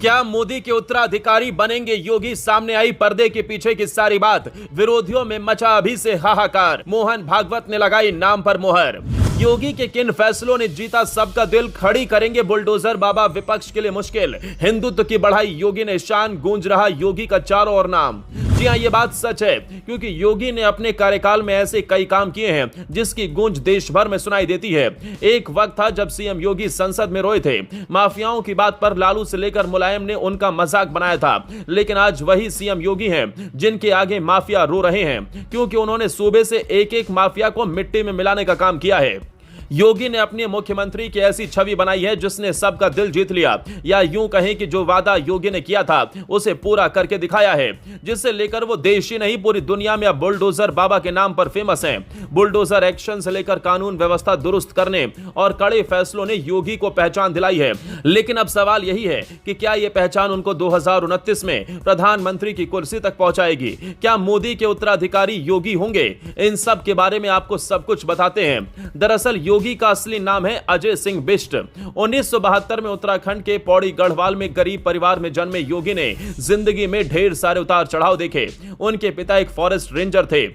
क्या मोदी के उत्तराधिकारी बनेंगे योगी? सामने आई पर्दे के पीछे की सारी बात। विरोधियों में मचा अभी से हाहाकार। मोहन भागवत ने लगाई नाम पर मोहर। योगी के किन फैसलों ने जीता सबका दिल? खड़ी करेंगे बुलडोजर बाबा, विपक्ष के लिए मुश्किल। हिंदुत्व की बढ़ाई योगी ने शान, गूंज रहा योगी का चारों ओर नाम। जी हां, ये बात सच है, क्योंकि योगी ने अपने कार्यकाल में ऐसे कई काम किए हैं जिसकी गूंज देश भर में सुनाई देती है। एक वक्त था जब सीएम योगी संसद में रोए थे। माफियाओं की बात पर लालू से लेकर मुलायम ने उनका मजाक बनाया था, लेकिन आज वही सीएम योगी हैं जिनके आगे माफिया रो रहे हैं, क्योंकि उन्होंने सूबे से एक एक माफिया को मिट्टी में मिलाने का काम किया है। योगी ने अपने मुख्यमंत्री की ऐसी छवि बनाई है जिसने सबका दिल जीत लिया, या यूं कहें कि जो वादा योगी ने किया था उसे पूरा करके दिखाया है, जिससे लेकर वो देश ही नहीं पूरी दुनिया में अब बुलडोजर बाबा के नाम पर फेमस हैं। बुलडोजर एक्शन से लेकर कानून व्यवस्था दुरुस्त करने और कड़े फैसलों ने योगी को पहचान दिलाई है। लेकिन अब सवाल यही है कि क्या यह पहचान उनको 2029 में प्रधानमंत्री की कुर्सी तक पहुंचाएगी? क्या मोदी के उत्तराधिकारी योगी होंगे? इन सब के बारे में आपको सब कुछ बताते हैं। दरअसल योगी का असली नाम है अजय सिंह बिष्ट। 1972 में उत्तराखंड के पौड़ी गढ़वाल में गरीब परिवार में जन्मे योगी ने जिंदगी में ढेर सारे उतार चढ़ाव देखे। उनके पिता एक फॉरेस्ट रेंजर थे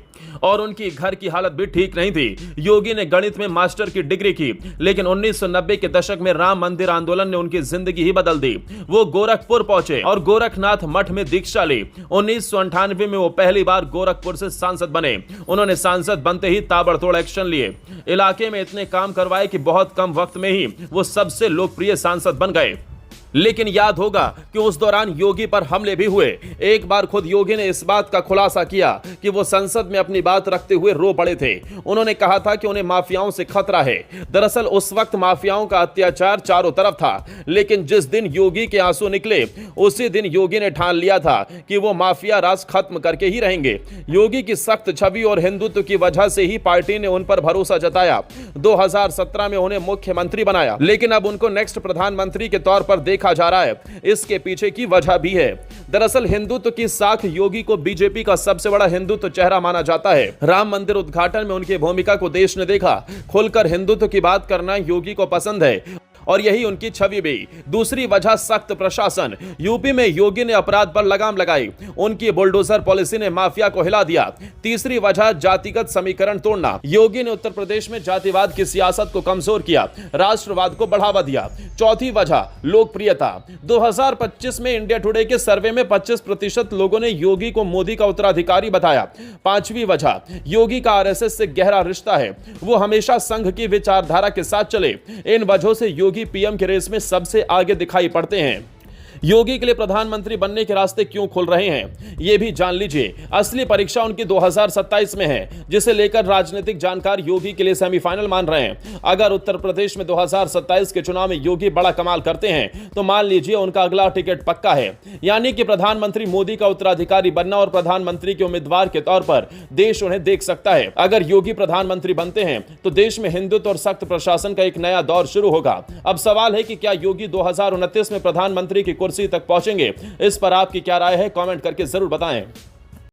और उनकी घर की हालत भी ठीक नहीं थी। योगी ने गणित में मास्टर की डिग्री की, लेकिन 1990 के दशक में राम मंदिर आंदोलन ने उनकी जिंदगी ही बदल दी। वो गोरखपुर पहुंचे और गोरखनाथ मठ में दीक्षा ली। 1998 में वो पहली बार गोरखपुर से सांसद बने। उन्होंने सांसद बनते ही ताबड़तोड़ एक्शन लिए, इलाके में इतने काम करवाए कि बहुत कम वक्त में ही वो सबसे लोकप्रिय सांसद बन गए। लेकिन याद होगा कि उस दौरान योगी पर हमले भी हुए। एक बार खुद योगी ने इस बात का खुलासा किया कि वो संसद में अपनी बात रखते हुए रो पड़े थे। उन्होंने कहा था कि उन्हें माफियाओं से खतरा है। दरअसल उस वक्त माफियाओं का अत्याचार चारों तरफ था, लेकिन जिस दिन योगी के आंसू निकले उसी दिन योगी ने ठान लिया था कि वो माफिया राज खत्म करके ही रहेंगे। योगी की सख्त छवि और हिंदुत्व की वजह से ही पार्टी ने उन पर भरोसा जताया। 2017 में उन्हें मुख्यमंत्री बनाया, लेकिन अब उनको नेक्स्ट प्रधानमंत्री के तौर पर देखा जा रहा है। इसके पीछे की वजह भी है। दरअसल हिंदुत्व की साख योगी को बीजेपी का सबसे बड़ा हिंदुत्व चेहरा माना जाता है। राम मंदिर उद्घाटन में उनकी भूमिका को देश ने देखा। खुलकर हिंदुत्व की बात करना योगी को पसंद है और यही उनकी छवि भी। दूसरी वजह सख्त प्रशासन। यूपी में योगी ने अपराध पर लगाम लगाई। उनकी बुलडोजर पॉलिसी ने माफिया को हिला दिया। तीसरी वजह जातिगत समीकरण तोड़ना। योगी ने उत्तर प्रदेश में जातिवाद की सियासत को कमजोर किया, राष्ट्रवाद को बढ़ावा दिया। चौथी वजह लोकप्रियता। 2025 में इंडिया टुडे के सर्वे में 25% लोगों ने योगी को मोदी का उत्तराधिकारी बताया। पांचवी वजह योगी का आरएसएस से गहरा रिश्ता है। वो हमेशा संघ की विचारधारा के साथ चले। इन वजहों से योगी पीएम के रेस में सबसे आगे दिखाई पड़ते हैं। योगी के लिए प्रधानमंत्री बनने के रास्ते क्यों खुल रहे हैं, यह भी जान लीजिए। असली परीक्षा उनकी 2027 में है, जिसे लेकर राजनीतिक जानकार योगी के लिए सेमीफाइनल मान रहे हैं। अगर उत्तर प्रदेश में 2027 के चुनाव में योगी बड़ा कमाल करते हैं तो मान लीजिए उनका अगला टिकट पक्का है, यानी कि प्रधानमंत्री मोदी का उत्तराधिकारी बनना और प्रधानमंत्री के उम्मीदवार के तौर पर देश उन्हें देख सकता है। अगर योगी प्रधानमंत्री बनते हैं तो देश में हिंदुत्व और सख्त प्रशासन का एक नया दौर शुरू होगा। अब सवाल है कि क्या योगी 2029 में प्रधानमंत्री की कुर्सी तक पहुंचेंगे? इस पर आपकी क्या राय है? कमेंट करके जरूर बताएं।